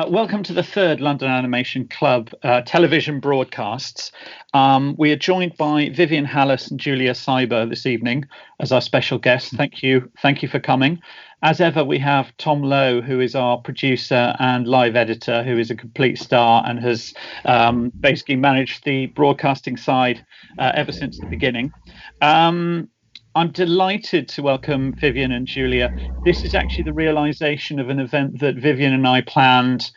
Welcome to the third London Animation Club television broadcasts. We are joined by Vivien Halas and Julia Seiber this evening as our special guests. Thank you for coming. As ever, we have Tom Lowe, who is our producer and live editor, who is a complete star and has basically managed the broadcasting side ever since the beginning. I'm delighted to welcome Vivien and Julia. This is actually the realization of an event that Vivien and I planned,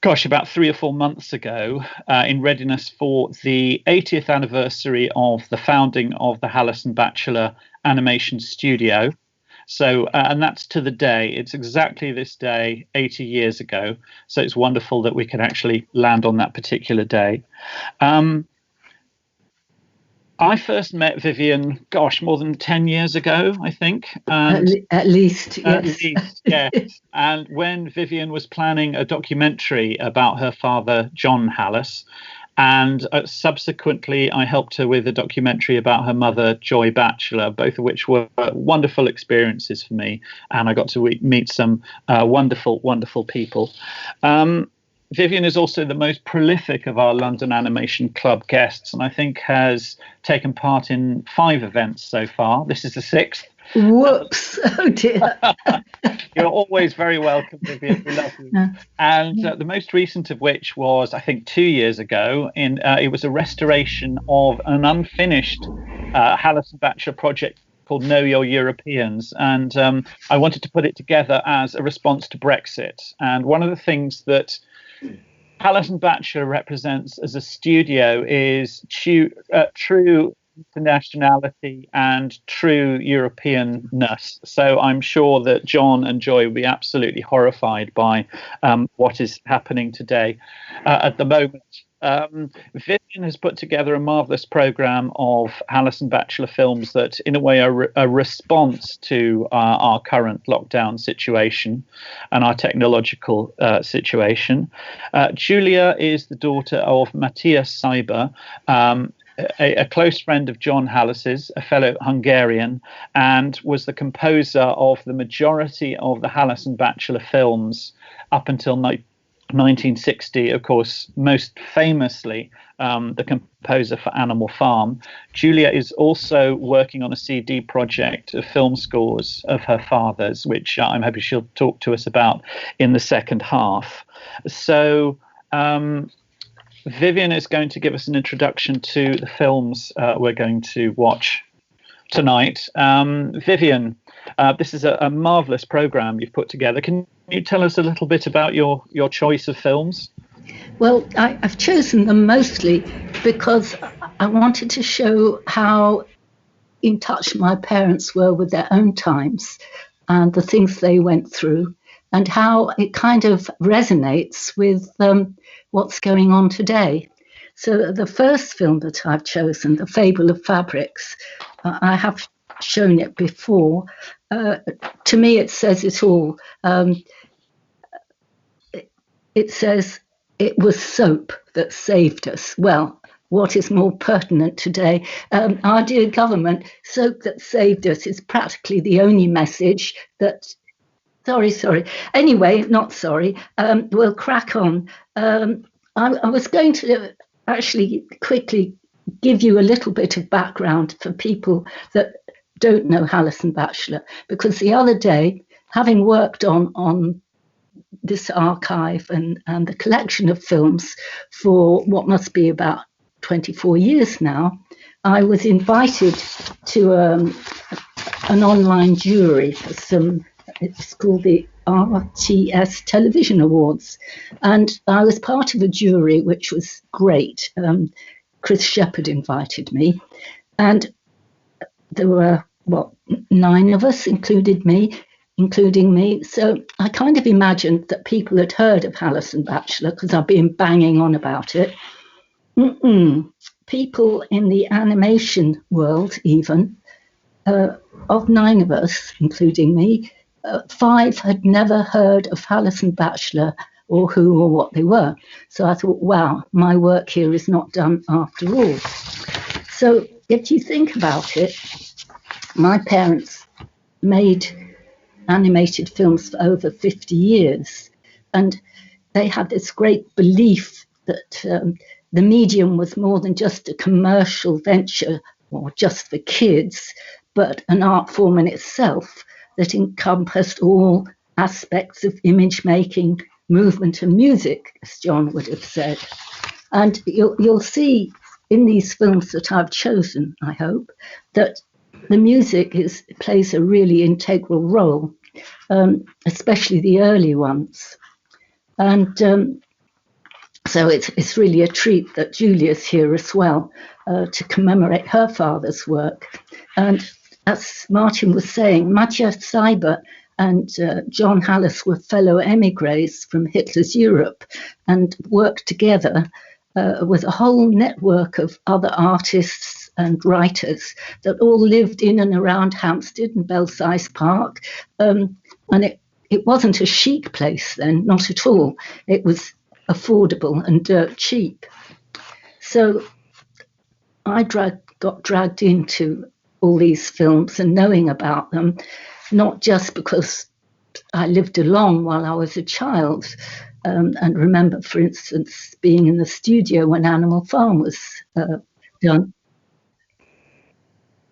about 3 or 4 months ago, in readiness for the 80th anniversary of the founding of the Halas Batchelor Animation Studio. So, and that's to the day. It's exactly this day, 80 years ago. So it's wonderful that we can actually land on that particular day. I first met Vivien, more than 10 years ago, I think. And at least, yes. At least, yes. And when Vivien was planning a documentary about her father, John Halas, and subsequently I helped her with a documentary about her mother, Joy Batchelor, both of which were wonderful experiences for me. And I got to meet some wonderful, wonderful people. Vivien is also the most prolific of our London Animation Club guests, and I think has taken part in 5 events so far. This is the 6th. Whoops! Oh dear. You're always very welcome, Vivien. We love you. And the most recent of which was, I think, 2 years ago. It was a restoration of an unfinished Halas Batchelor project called Know Your Europeans, and I wanted to put it together as a response to Brexit. And one of the things that Halas Batchelor represents as a studio is true internationality and true Europeanness. So I'm sure that John and Joy will be absolutely horrified by what is happening today at the moment. Vivien has put together a marvellous programme of Halas Batchelor films that, in a way, are a response to our current lockdown situation and our technological situation. Julia is the daughter of Matyas Seiber, a close friend of John Halas's, a fellow Hungarian, and was the composer of the majority of the Halas Batchelor films up until 1960, of course, most famously the composer for Animal Farm. Julia is also working on a CD project of film scores of her father's, which I'm hoping she'll talk to us about in the second half. So Vivien is going to give us an introduction to the films we're going to watch tonight. Vivien, this is a marvellous programme you've put together. Can you tell us a little bit about your choice of films? Well, I've chosen them mostly because I wanted to show how in touch my parents were with their own times and the things they went through, and how it kind of resonates with what's going on today. So the first film that I've chosen, The Fable of Fabrics, I have shown it before. To me, it says it all. It says it was soap that saved us. Well, what is more pertinent today? Our dear government, soap that saved us is practically the only message that... Sorry. Anyway, not sorry. We'll crack on. I was going to actually quickly give you a little bit of background for people that don't know Halas Batchelor, because the other day, having worked on this archive and the collection of films for what must be about 24 years now, I was invited to an online jury for some, it's called the RTS Television Awards. And I was part of a jury, which was great. Chris Shepherd invited me. And there were, 9 of us, including me. So I kind of imagined that people had heard of Halas Batchelor because I've been banging on about it. People in the animation world, even, of 9 of us, including me, 5 had never heard of Halas Batchelor or who or what they were. So I thought, wow, my work here is not done after all. So if you think about it, my parents made animated films for over 50 years. And they had this great belief that the medium was more than just a commercial venture or just for kids, but an art form in itself that encompassed all aspects of image making, movement and music, as John would have said. And you'll see in these films that I've chosen, I hope, that the music plays a really integral role, especially the early ones. And so it's really a treat that Julia's here as well to commemorate her father's work. And as Martin was saying, Matyas Seiber and John Halas were fellow emigres from Hitler's Europe and worked together with a whole network of other artists and writers that all lived in and around Hampstead and Belsize Park. And it wasn't a chic place then, not at all. It was affordable and dirt cheap. So I got dragged into all these films and knowing about them, not just because I lived along while I was a child, and remember, for instance, being in the studio when Animal Farm was done.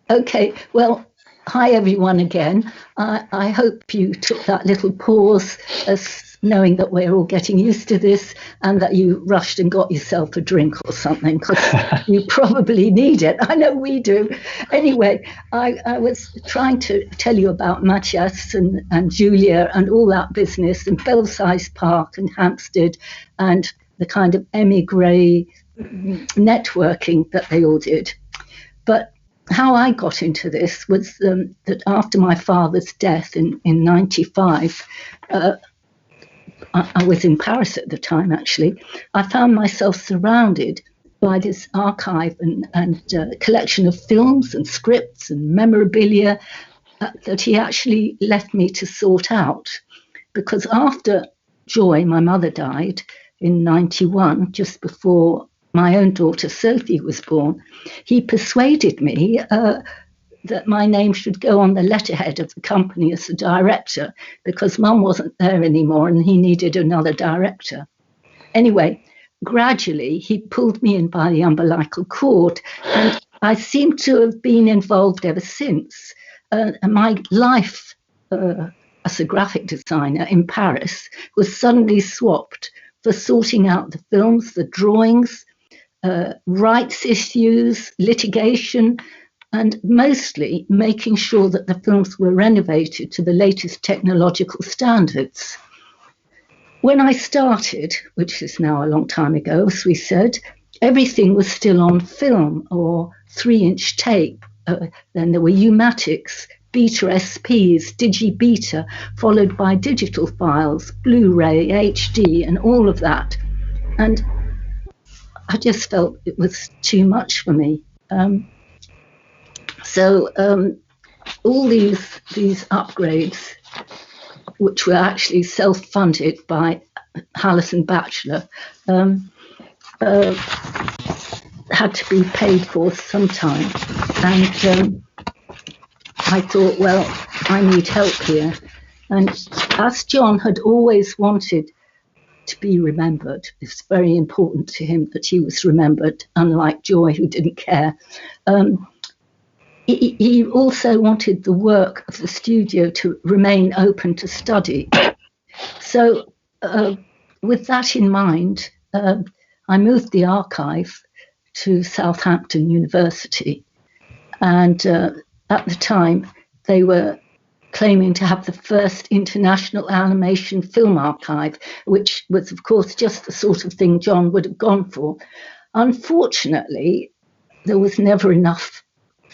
Okay, well, hi everyone again. I hope you took that little pause as knowing that we're all getting used to this and that you rushed and got yourself a drink or something, because you probably need it. I know we do. Anyway, I was trying to tell you about Matyas and Julia and all that business and Belsize Park and Hampstead and the kind of emigre networking that they all did. But how I got into this was that after my father's death in 95, I was in Paris at the time, actually. I found myself surrounded by this archive and collection of films and scripts and memorabilia that he actually left me to sort out. Because after Joy, my mother, died in 91, just before my own daughter Sophie was born, he persuaded me that my name should go on the letterhead of the company as the director, because Mum wasn't there anymore and he needed another director. Anyway, gradually he pulled me in by the umbilical cord, and I seem to have been involved ever since. And my life as a graphic designer in Paris was suddenly swapped for sorting out the films, the drawings, rights issues, litigation, and mostly making sure that the films were renovated to the latest technological standards. When I started, which is now a long time ago, as we said, everything was still on film or 3-inch tape. Then there were U-matics, Beta SPs, Digi-Beta, followed by digital files, Blu-ray, HD, and all of that. And I just felt it was too much for me. So all these upgrades, which were actually self-funded by Halas Batchelor, had to be paid for sometime. And I thought, well, I need help here. And as John had always wanted to be remembered, it's very important to him that he was remembered, unlike Joy, who didn't care. He also wanted the work of the studio to remain open to study. So with that in mind, I moved the archive to Southampton University. And at the time, they were claiming to have the first international animation film archive, which was, of course, just the sort of thing John would have gone for. Unfortunately, there was never enough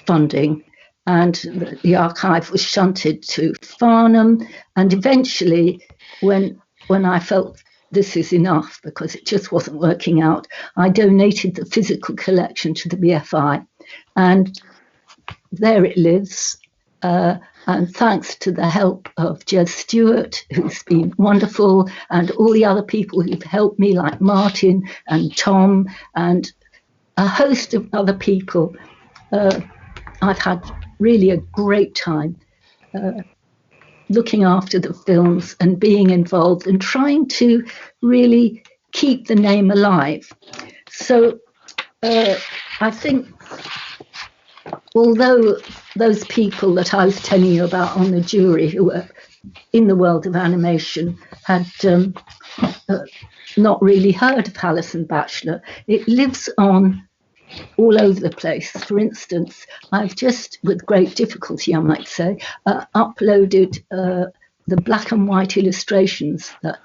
funding, and the archive was shunted to Farnham. And eventually, when I felt this is enough because it just wasn't working out, I donated the physical collection to the BFI, and there it lives. And thanks to the help of Jez Stewart, who's been wonderful, and all the other people who've helped me, like Martin and Tom and a host of other people, I've had really a great time looking after the films and being involved and trying to really keep the name alive. So I think although those people that I was telling you about on the jury who were in the world of animation had not really heard of Halas Batchelor, it lives on all over the place. For instance, I've just, with great difficulty, I might say, uploaded the black and white illustrations that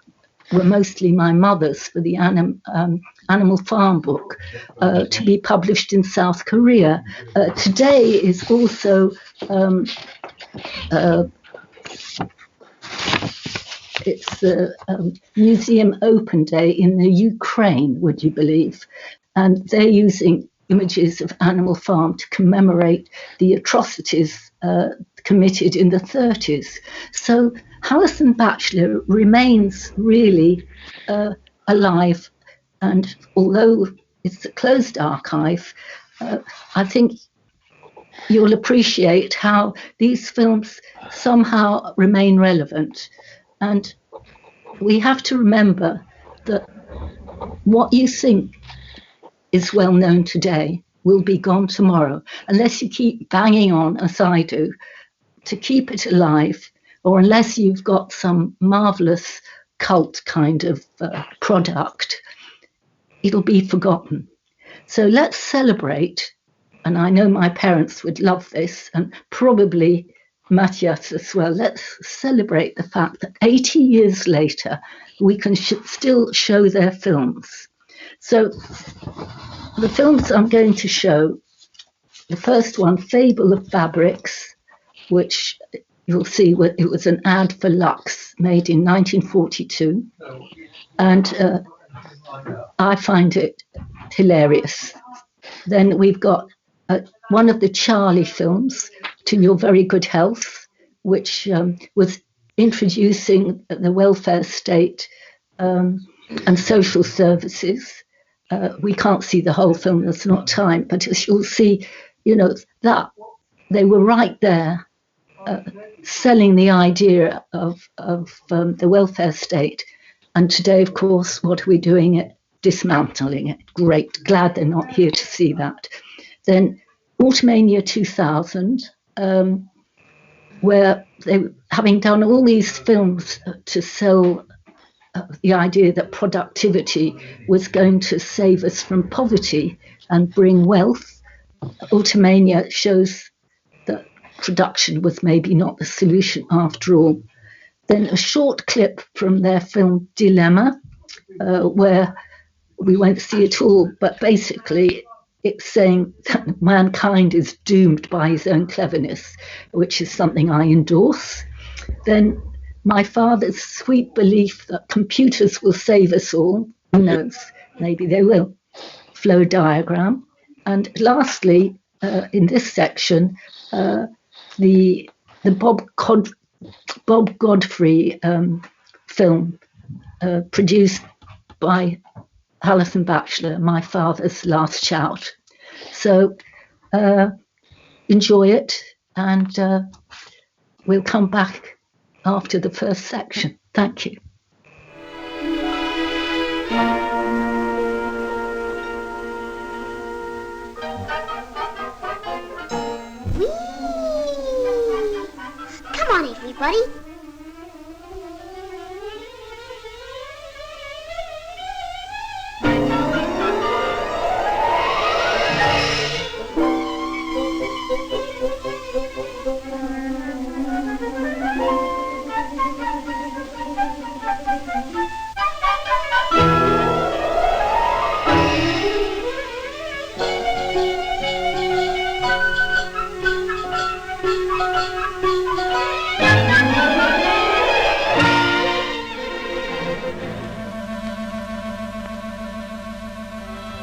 were mostly my mother's for the Animal Farm book to be published in South Korea. Today is also it's the Museum Open Day in the Ukraine, would you believe? And they're using images of Animal Farm to commemorate the atrocities committed in the 30s. So Halas Batchelor remains really alive, and although it's a closed archive, I think you'll appreciate how these films somehow remain relevant. And we have to remember that what you think is well known today will be gone tomorrow, unless you keep banging on, as I do, to keep it alive, or unless you've got some marvelous cult kind of product, it'll be forgotten. So let's celebrate, and I know my parents would love this, and probably Matyas as well. Let's celebrate the fact that 80 years later, we can still show their films. So the films I'm going to show, the first one, Fable of Fabrics, which you'll see it was an ad for Lux made in 1942. And I find it hilarious. Then we've got one of the Charley films, To Your Very Good Health, which was introducing the welfare state and social services. We can't see the whole film, there's not time, but as you'll see, that they were right there selling the idea of the welfare state. And today, of course, what are we doing? Dismantling it. Great, glad they're not here to see that. Then Automania 2000, where they, having done all these films to sell the idea that productivity was going to save us from poverty and bring wealth, Automania shows that production was maybe not the solution after all. Then a short clip from their film Dilemma, where we won't see it all, but basically it's saying that mankind is doomed by his own cleverness, which is something I endorse. Then my father's sweet belief that computers will save us all. Who knows? Maybe they will. Flow diagram. And lastly, in this section, the Bob Godfrey film produced by Halas Batchelor, My Father's Last Shout. So enjoy it, and we'll come back after the first section. Thank you. Whee! Come on, everybody.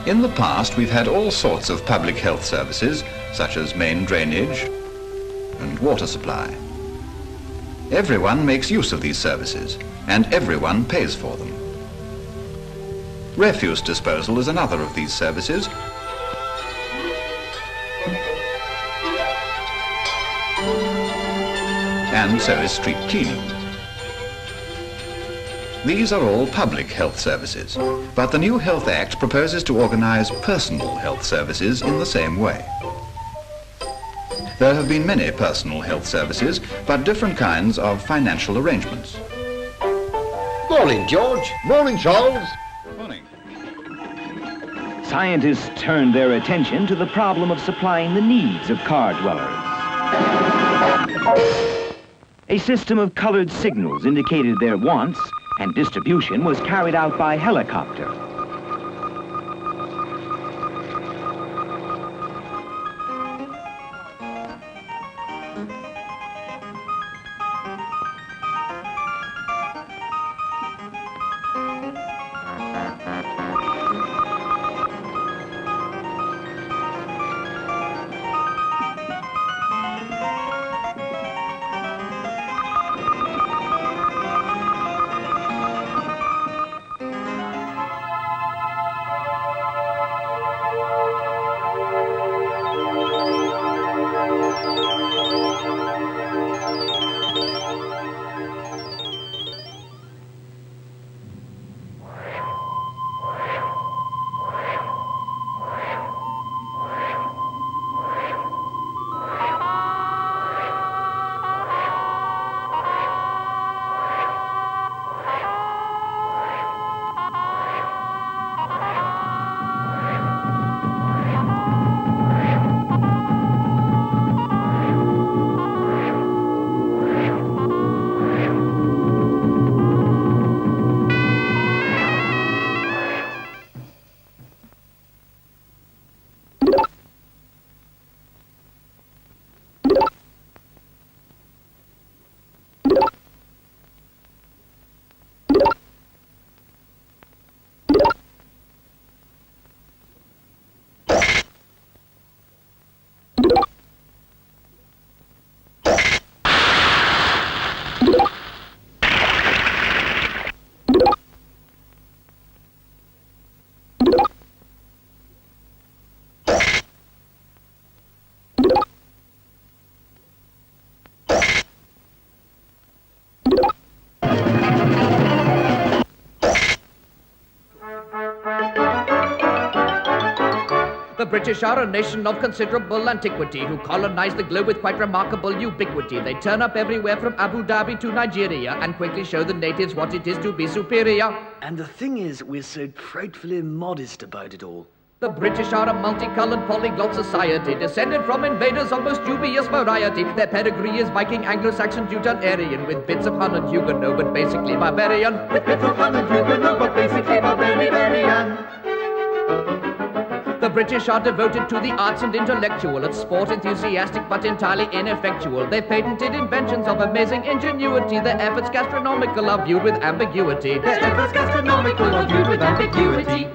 In the past, we've had all sorts of public health services, such as main drainage and water supply. Everyone makes use of these services, and everyone pays for them. Refuse disposal is another of these services. and so is street cleaning. These are all public health services, but the new Health Act proposes to organise personal health services in the same way. There have been many personal health services, but different kinds of financial arrangements. Morning, George. Morning, Charles. Morning. Scientists turned their attention to the problem of supplying the needs of car dwellers. A system of colored signals indicated their wants, and distribution was carried out by helicopter. The British are a nation of considerable antiquity who colonized the globe with quite remarkable ubiquity. They turn up everywhere from Abu Dhabi to Nigeria and quickly show the natives what it is to be superior. And the thing is, we're so frightfully modest about it all. The British are a multicolored polyglot society, descended from invaders of most dubious variety. Their pedigree is Viking, Anglo-Saxon, Teuton, Aryan, with bits of Hun and Huguenot, but basically barbarian. With bits of Hun and Huguenot, but basically barbarian. The British are devoted to the arts and intellectual, at sport enthusiastic but entirely ineffectual. They've patented inventions of amazing ingenuity. Their efforts gastronomical are viewed with ambiguity. Their efforts gastronomical are viewed with ambiguity.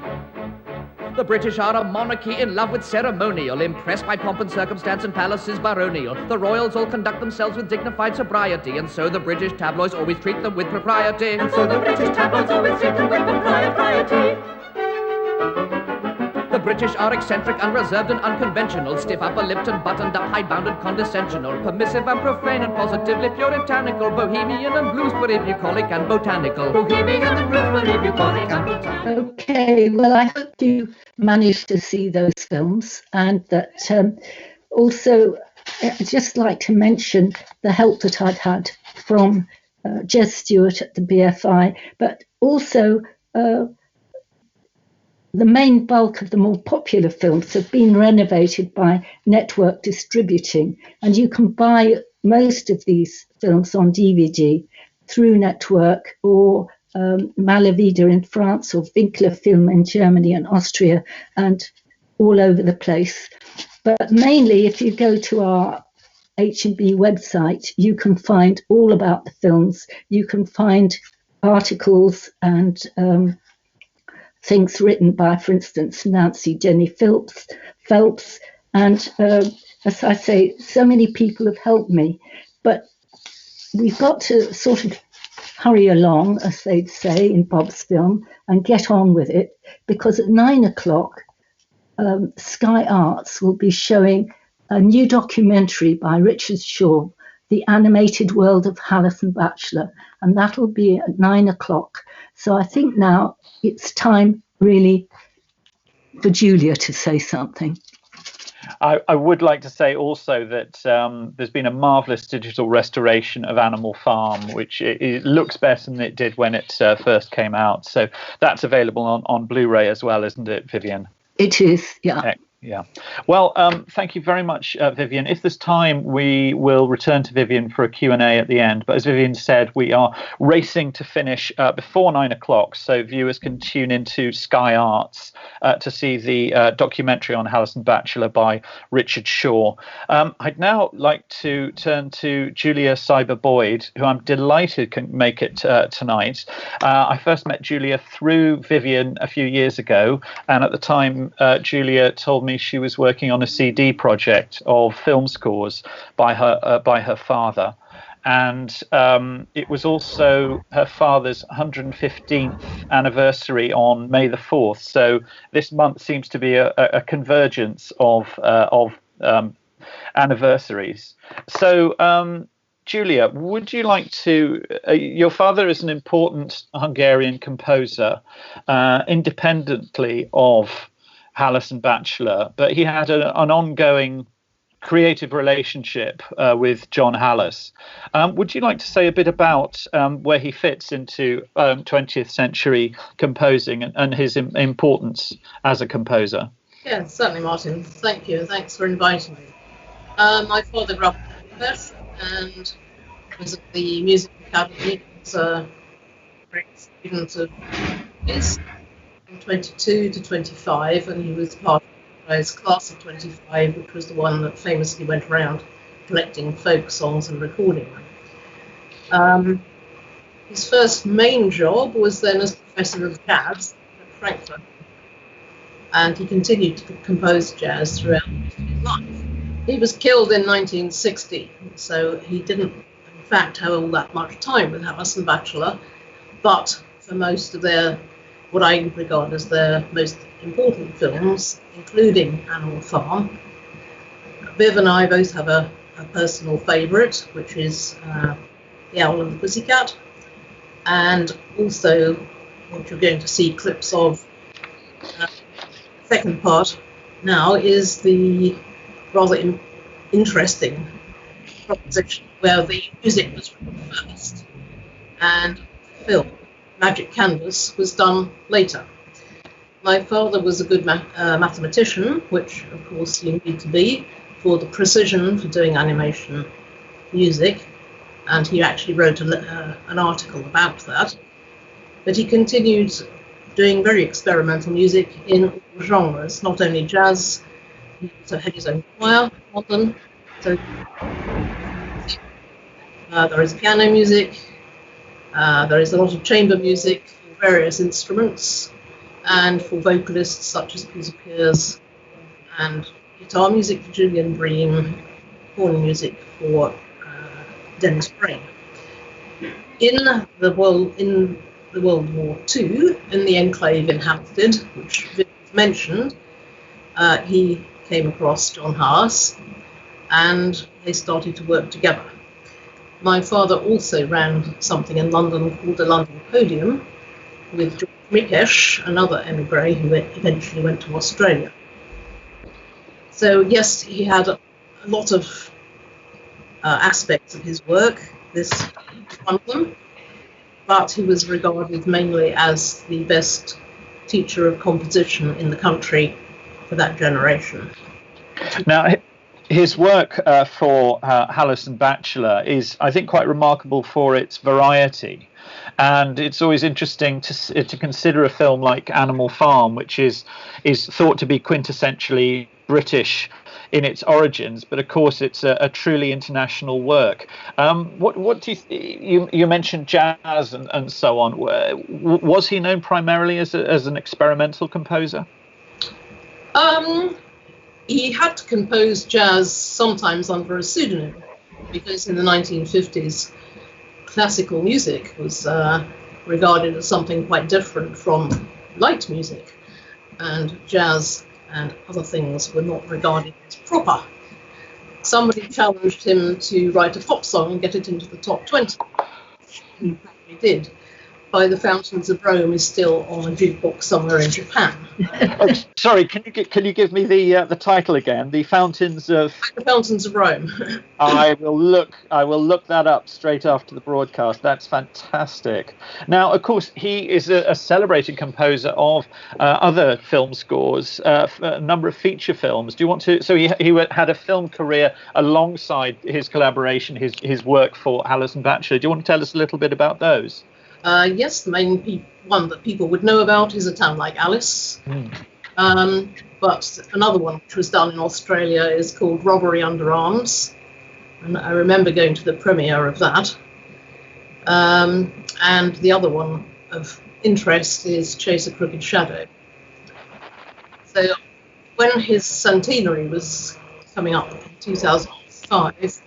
The British are a monarchy in love with ceremonial, impressed by pomp and circumstance and palaces baronial. The royals all conduct themselves with dignified sobriety, and so the British tabloids always treat them with propriety. And so the British tabloids always treat them with propriety. The British are eccentric, unreserved and unconventional, stiff upper-lipped and buttoned-up, high-bounded, condescensional, permissive and profane and positively puritanical, bohemian and bluesberry, bucolic and botanical. Bohemian and bluesberry, bucolic and botanical. Okay, well, I hope you managed to see those films, and that also I'd just like to mention the help that I've had from Jez Stewart at the BFI, but also the main bulk of the more popular films have been renovated by network distributing, and you can buy most of these films on DVD through network or Malavida in France or Winkler Film in Germany and Austria and all over the place. But mainly, if you go to our H&B website, you can find all about the films. You can find articles and things written by, for instance, Nancy Jenny Phelps, and as I say, so many people have helped me. But we've got to sort of hurry along, as they'd say in Bob's film, and get on with it, because at 9 o'clock, Sky Arts will be showing a new documentary by Richard Shaw The Animated World of Halas Batchelor, and that'll be at 9 o'clock. So I think now it's time really for Julia to say something. I would like to say also that there's been a marvellous digital restoration of Animal Farm, which it looks better than it did when it first came out. So that's available on Blu-ray as well, isn't it, Vivien? It is, yeah. Yeah. Well, thank you very much, Vivien. If there's time, we will return to Vivien for a Q&A at the end. But as Vivien said, we are racing to finish before 9 o'clock, so viewers can tune into Sky Arts to see the documentary on Halas Batchelor by Richard Shaw. I'd now like to turn to Julia Seiber Boyd, who I'm delighted can make it tonight. I first met Julia through Vivien a few years ago, and at the time, Julia told me she was working on a CD project of film scores by her father, and it was also her father's 115th anniversary on May the 4th. So this month seems to be a convergence of anniversaries. So Julia, would you like to? Your father is an important Hungarian composer, independently of Halas and Batchelor, but he had an ongoing creative relationship with John Halas. Would you like to say a bit about where he fits into 20th century composing and his importance as a composer? Yeah, certainly, Martin. Thank you. Thanks for inviting me. My father grew up in Budapest and was at the Music Academy. He was a great student of his. From 22 to 25, and he was part of his class of 25, which was the one that famously went around collecting folk songs and recording them. His first main job was then as professor of jazz at Frankfurt, and he continued to compose jazz throughout his life. He was killed in 1960, so he didn't, in fact, have all that much time with Halas and Batchelor, but for most of their what I regard as their most important films, including Animal Farm. Viv and I both have a personal favourite, which is The Owl and the Pussycat, and also what you're going to see clips of. The second part now is the rather interesting proposition where the music was written first and the film Magic Canvas was done later. My father was a good mathematician, which of course you need to be for the precision for doing animation music, and he actually wrote an article about that. But he continued doing very experimental music in all genres, not only jazz. He also had his own choir, modern. So there is piano music. There is a lot of chamber music for various instruments and for vocalists such as Peter Pears, and guitar music for Julian Bream, horn music for Dennis Brain. In the World War II, in the enclave in Hampstead, which Viv mentioned, he came across John Halas and they started to work together. My father also ran something in London called the London Podium with George Mikesh, another emigre who eventually went to Australia. So yes, he had a lot of aspects of his work, this is one of them, but he was regarded mainly as the best teacher of composition in the country for that generation. Now, his work for Halas and Batchelor is, I think, quite remarkable for its variety. And it's always interesting to consider a film like Animal Farm, which is thought to be quintessentially British in its origins, but of course it's a truly international work. What do you mentioned jazz and so on? Was he known primarily as an experimental composer? He had to compose jazz sometimes under a pseudonym, because in the 1950s, classical music was regarded as something quite different from light music, and jazz and other things were not regarded as proper. somebody challenged him to write a pop song and get it into the top 20. He probably did. By the Fountains of Rome is still on a jukebox somewhere in Japan. Oh, sorry, can you give me the title again? The Fountains of Rome. I will look that up straight after the broadcast. That's fantastic. Now, of course, he is a celebrated composer of other film scores, a number of feature films. Do you want to? So he had a film career alongside his collaboration, his work for Halas Batchelor. Do you want to tell us a little bit about those? Yes, the main one that people would know about is A Town Like Alice. But another one which was done in Australia is called Robbery Under Arms. And I remember going to the premiere of that. And the other one of interest is Chase a Crooked Shadow. So when his centenary was coming up in 2005,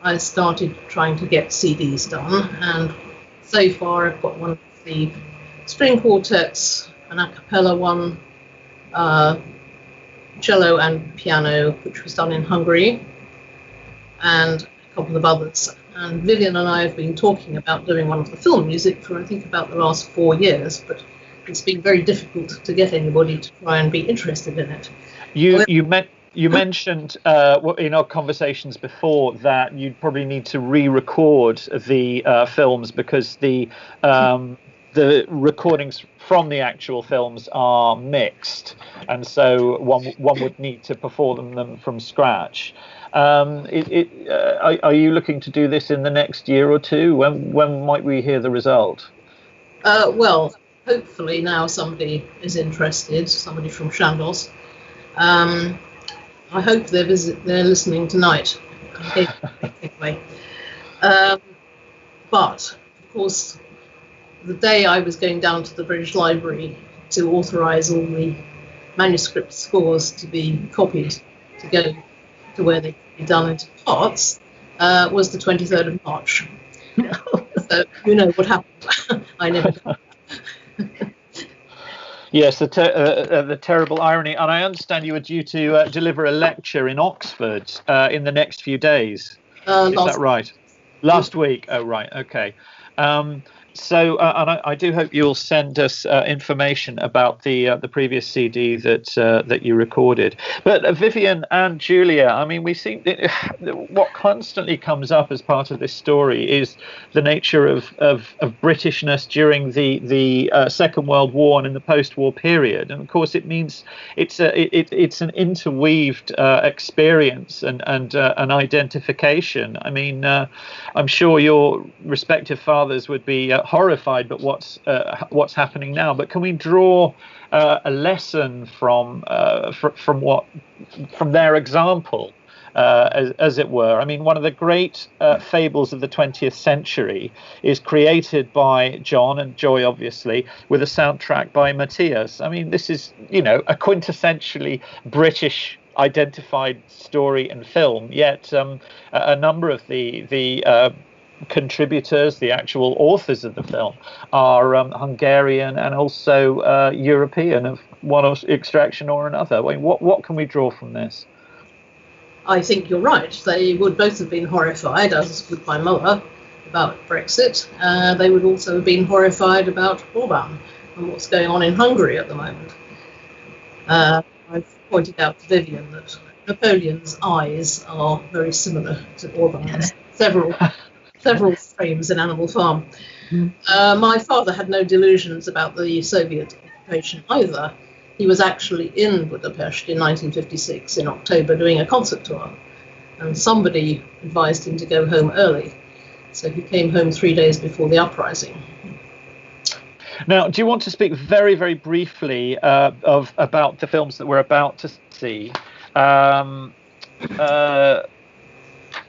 I started trying to get CDs done, and so far I've got one of the string quartets, an a cappella one, cello and piano, which was done in Hungary, and a couple of others. And Vivien and I have been talking about doing one of the film music for I think about the last 4 years, but it's been very difficult to get anybody to try and be interested in it. You mentioned in our conversations before that you'd probably need to re-record the films because the recordings from the actual films are mixed, and so one would need to perform them from scratch. Are you looking to do this in the next year or two? When might we hear the result? Well, hopefully now somebody is interested, somebody from Chandos. I hope they're listening tonight. Anyway, but of course, the day I was going down to the British Library to authorise all the manuscript scores to be copied to go to where they could be done into parts was the 23rd of March. No. So you know what happened. I never got that. Yes, the terrible irony. And I understand you were due to deliver a lecture in Oxford in the next few days. Is that right? Last week. Oh, right. Okay. So, and I do hope you'll send us information about the previous CD that you recorded. But Vivien and Julia, I mean, we see what constantly comes up as part of this story is the nature of Britishness during the Second World War and in the post-war period. And of course, it means it's an interweaved experience and an identification. I mean, I'm sure your respective fathers would be horrified but what's happening now, but can we draw a lesson from their example, as it were? I mean, one of the great fables of the 20th century is created by John and Joy, obviously, with a soundtrack by Matyas. I mean, this is, a quintessentially British identified story and film, yet a number of the contributors, the actual authors of the film, are Hungarian and also European of one extraction or another. I mean, what can we draw from this? I think you're right. They would both have been horrified, as would my mother, about Brexit. They would also have been horrified about Orban and what's going on in Hungary at the moment. I've pointed out to Vivien that Napoleon's eyes are very similar to Orban's. Several frames in Animal Farm. My father had no delusions about the Soviet occupation either. He was actually in Budapest in 1956 in October doing a concert tour, and somebody advised him to go home early. So he came home 3 days before the uprising. Now, do you want to speak very, very briefly about the films that we're about to see?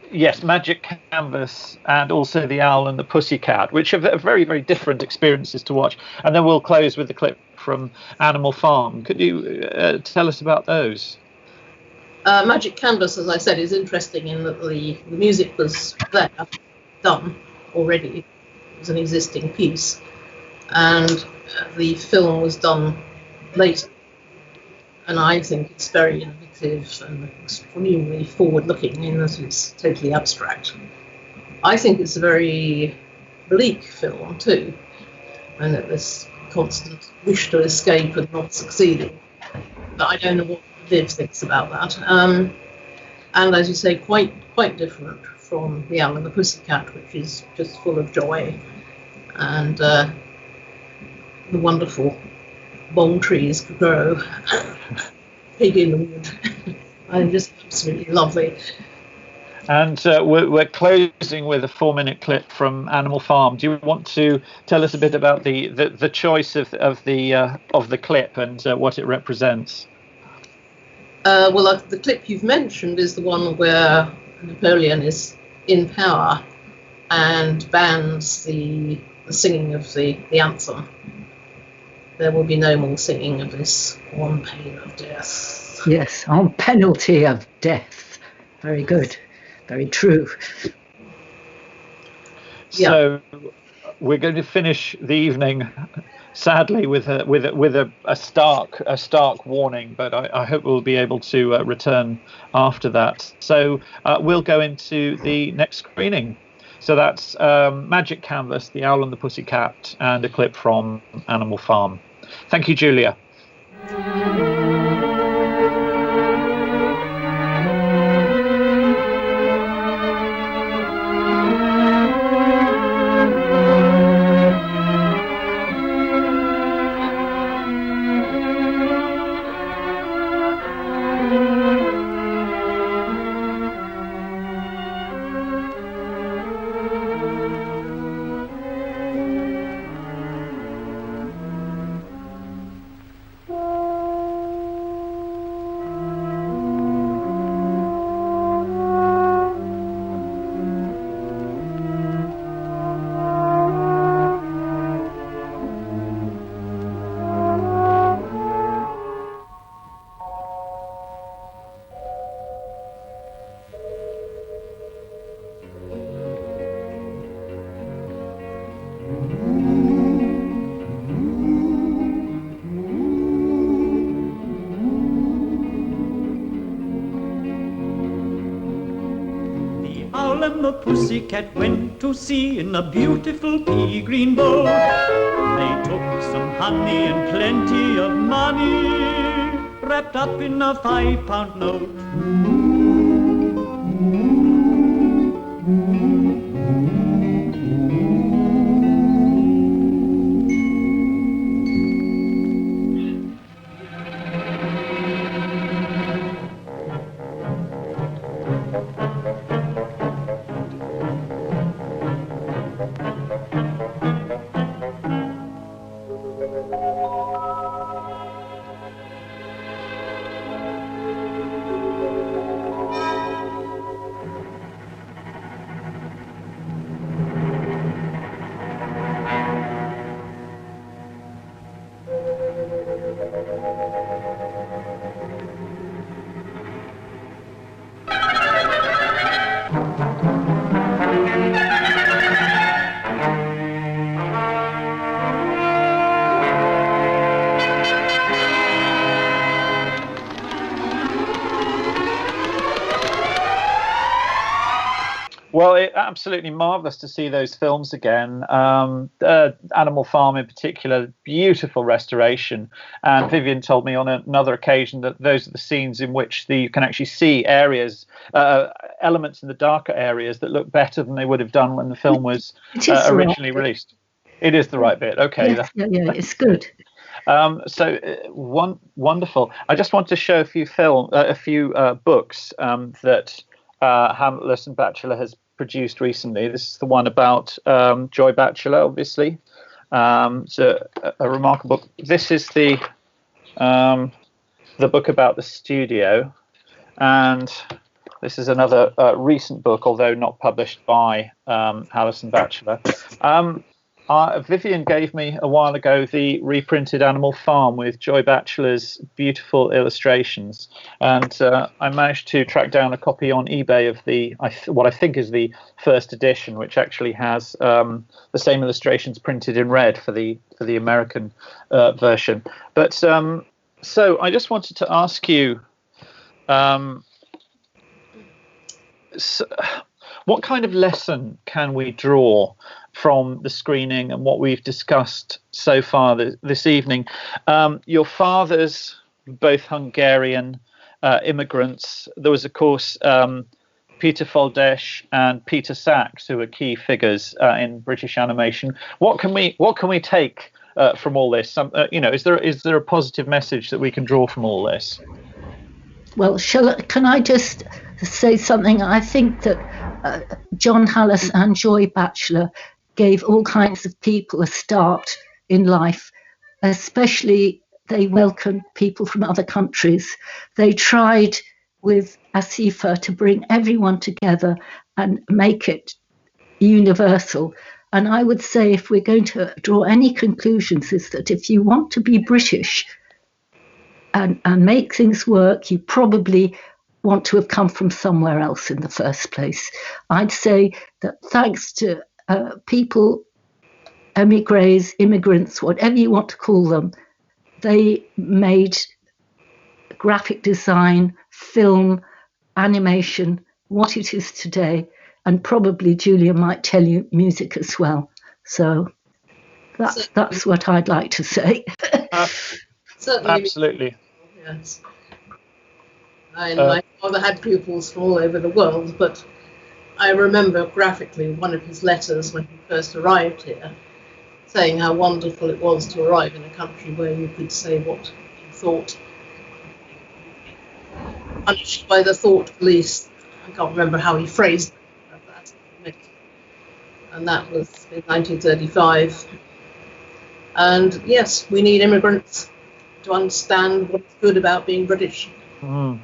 Yes, Magic Canvas and also The Owl and the Pussycat, which are very, very different experiences to watch. And then we'll close with the clip from Animal Farm. Could you tell us about those? Magic Canvas, as I said, is interesting in that the music was there, done already. It was an existing piece. And the film was done later. and I think it's very innovative and extremely forward-looking in that it's totally abstract. I think it's a very bleak film too, and that this constant wish to escape and not succeeding. But I don't know what Viv thinks about that. And as you say, quite different from The Owl and the Pussycat, which is just full of joy and the wonderful bong trees could grow, pig in the wood. I'm just absolutely lovely. And we're closing with a 4-minute clip from Animal Farm. Do you want to tell us a bit about the choice of the clip and what it represents? Well, the clip you've mentioned is the one where Napoleon is in power and bans the singing of the anthem. There will be no more singing of this on pain of death. Yes, on penalty of death. Very good. Very true. So we're going to finish the evening, sadly, with a stark warning, but I hope we'll be able to return after that. So we'll go into the next screening. So that's Magic Canvas, The Owl and the Pussycat, and a clip from Animal Farm. Thank you, Julia. The pussycat went to sea in a beautiful pea green boat. They took some honey and plenty of money wrapped up in a 5-pound note. Well, it's absolutely marvellous to see those films again. Animal Farm in particular, beautiful restoration. And Vivien told me on another occasion that those are the scenes in which you can actually see areas, elements in the darker areas that look better than they would have done when the film was originally released. It is the right bit. Okay. Yes, yeah, it's good. Wonderful. I just want to show a few books that Halas Batchelor has produced recently. This is the one about Joy Batchelor, obviously. It's a remarkable book. This is the book about the studio, and this is another recent book, although not published by Halas Batchelor. Vivien gave me a while ago the reprinted Animal Farm with Joy Batchelor's beautiful illustrations, and I managed to track down a copy on eBay of what I think is the first edition, which actually has the same illustrations printed in red for the American version. But So I just wanted to ask you, what kind of lesson can we draw from the screening and what we've discussed so far this evening? Your fathers, both Hungarian immigrants. There was, of course, Peter Foldesh and Peter Sachs, who are key figures in British animation. What can we take from all this? Is there a positive message that we can draw from all this? Well, can I just say something? I think that John Halas and Joy Batchelor gave all kinds of people a start in life, especially they welcomed people from other countries. They tried with Asifa to bring everyone together and make it universal. And I would say, if we're going to draw any conclusions, is that if you want to be British and make things work, you probably want to have come from somewhere else in the first place. I'd say that thanks to people, emigres, immigrants, whatever you want to call them, they made graphic design, film, animation, what it is today. And probably Julia might tell you music as well. So that's what I'd like to say. Certainly. Absolutely. Yes. And my father had pupils from all over the world, but I remember graphically one of his letters when he first arrived here, saying how wonderful it was to arrive in a country where you could say what you thought. Punished by the thought police. I can't remember how he phrased that. And that was in 1935. And yes, we need immigrants to understand what's good about being British. Well,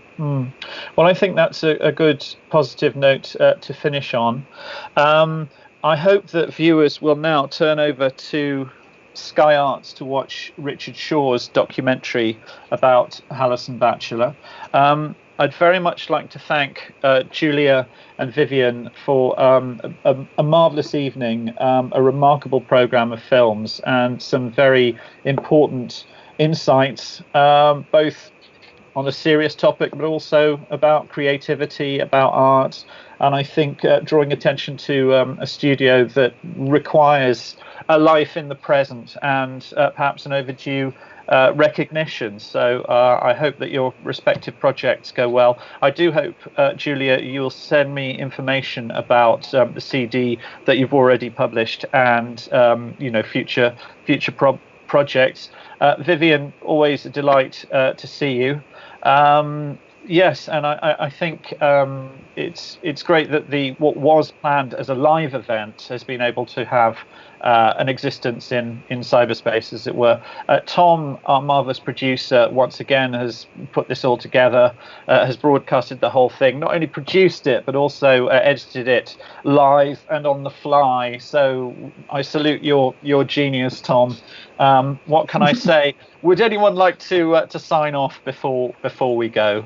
I think that's a good positive note to finish on. I hope that viewers will now turn over to Sky Arts to watch Richard Shaw's documentary about Halas Batchelor. I'd very much like to thank Julia and Vivien for a marvellous evening, a remarkable programme of films and some very important insights, both on a serious topic, but also about creativity, about art, and I think drawing attention to a studio that requires a life in the present and perhaps an overdue recognition. So I hope that your respective projects go well. I do hope, Julia, you'll send me information about the CD that you've already published and future projects. Vivien, always a delight to see you. Yes, and I think it's great that what was planned as a live event has been able to have an existence in cyberspace, as it were. Tom, our marvellous producer, once again has put this all together, has broadcasted the whole thing, not only produced it, but also edited it live and on the fly. So I salute your genius, Tom. What can I say? Would anyone like to sign off before we go?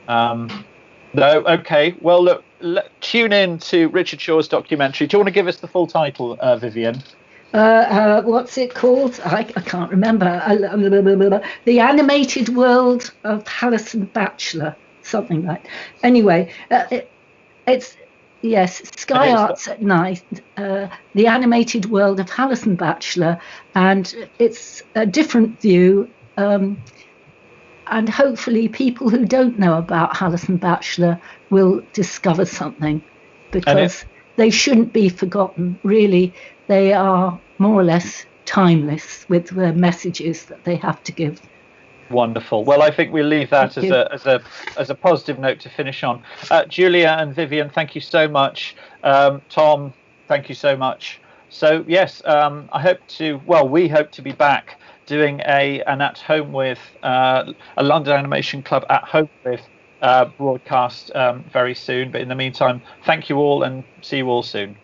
No? Okay. Well, look, tune in to Richard Shaw's documentary. Do you want to give us the full title, Vivien? What's it called? I can't remember. The Animated World of Halas Batchelor, something like that. Anyway, it's... Yes, Sky Arts at night, The Animated World of Halas Batchelor, and it's a different view, and hopefully people who don't know about Halas Batchelor will discover something, because they shouldn't be forgotten. Really, they are more or less timeless with the messages that they have to give. Wonderful. Well, I think we'll leave that as a positive note to finish on. Julia and Vivien, thank you so much. Tom, thank you so much. So yes, we hope to be back doing an at home with a London Animation Club at home with broadcast very soon. But in the meantime, thank you all and see you all soon.